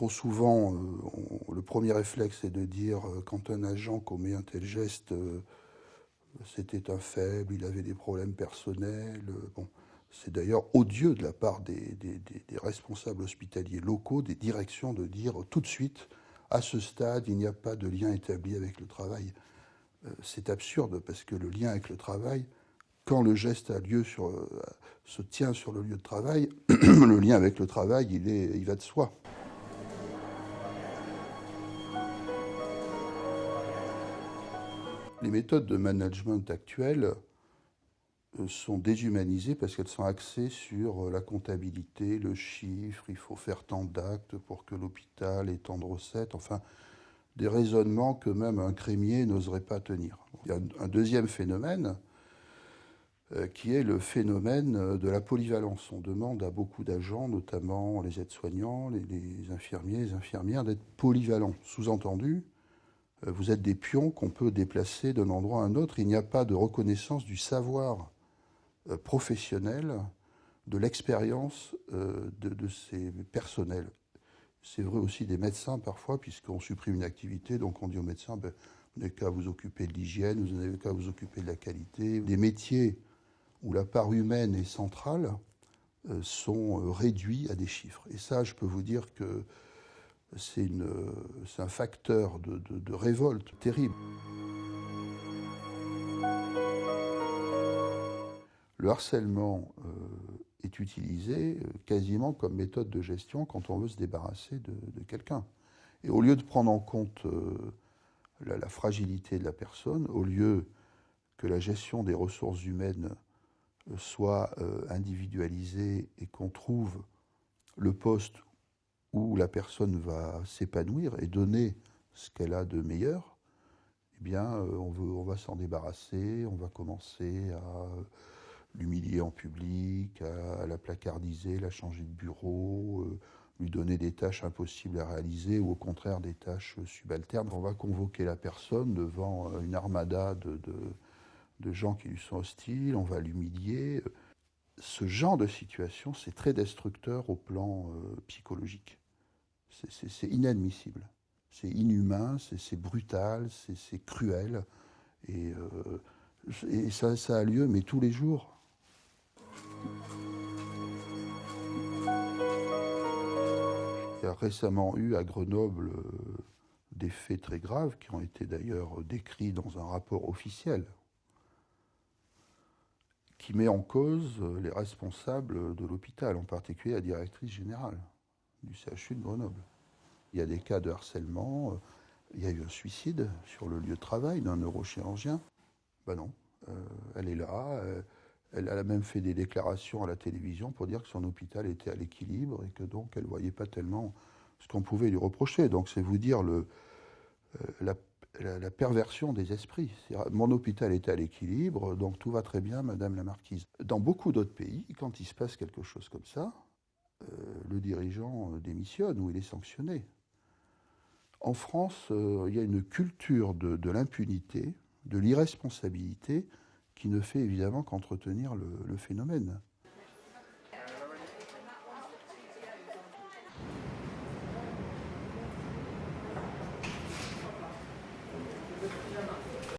trop souvent, le premier réflexe est de dire quand un agent commet un tel geste, c'était un faible, il avait des problèmes personnels. Bon, c'est d'ailleurs odieux de la part des responsables hospitaliers locaux, des directions, de dire tout de suite, à ce stade, il n'y a pas de lien établi avec le travail. C'est absurde parce que le lien avec le travail, quand le geste se tient sur le lieu de travail, le lien avec le travail, il va de soi. Les méthodes de management actuelles sont déshumanisées parce qu'elles sont axées sur la comptabilité, le chiffre, il faut faire tant d'actes pour que l'hôpital ait tant de recettes, enfin, des raisonnements que même un crémier n'oserait pas tenir. Il y a un deuxième phénomène qui est le phénomène de la polyvalence. On demande à beaucoup d'agents, notamment les aides-soignants, les infirmiers, les infirmières, d'être polyvalents. Sous-entendu, vous êtes des pions qu'on peut déplacer d'un endroit à un autre. Il n'y a pas de reconnaissance du savoir professionnel, de l'expérience de ces personnels. C'est vrai aussi des médecins parfois, puisqu'on supprime une activité, donc on dit aux médecins, ben, vous n'avez qu'à vous occuper de l'hygiène, vous n'avez qu'à vous occuper de la qualité. Des métiers où la part humaine est centrale sont réduits à des chiffres. Et ça, je peux vous dire que c'est un facteur de révolte terrible. Le harcèlement est utilisé quasiment comme méthode de gestion quand on veut se débarrasser de quelqu'un. Et au lieu de prendre en compte la fragilité de la personne, au lieu que la gestion des ressources humaines soit individualisée et qu'on trouve le poste où la personne va s'épanouir et donner ce qu'elle a de meilleur, eh bien, on va s'en débarrasser, on va commencer à l'humilier en public, à la placardiser, la changer de bureau, lui donner des tâches impossibles à réaliser ou au contraire des tâches subalternes. On va convoquer la personne devant une armada de gens qui lui sont hostiles, on va l'humilier. Ce genre de situation, c'est très destructeur au plan psychologique. C'est inadmissible. C'est inhumain, c'est brutal, c'est cruel. Et ça a lieu, mais tous les jours. Il y a récemment eu à Grenoble des faits très graves qui ont été d'ailleurs décrits dans un rapport officiel qui met en cause les responsables de l'hôpital, en particulier la directrice générale du CHU de Grenoble. Il y a des cas de harcèlement, il y a eu un suicide sur le lieu de travail d'un neurochirurgien. Ben non, elle est là, elle a même fait des déclarations à la télévision pour dire que son hôpital était à l'équilibre et que donc elle ne voyait pas tellement ce qu'on pouvait lui reprocher. Donc c'est vous dire la perversion des esprits. Mon hôpital est à l'équilibre, donc tout va très bien, Madame la Marquise. Dans beaucoup d'autres pays, quand il se passe quelque chose comme ça, le dirigeant démissionne ou il est sanctionné. En France, il y a une culture de l'impunité, de l'irresponsabilité, qui ne fait évidemment qu'entretenir le phénomène.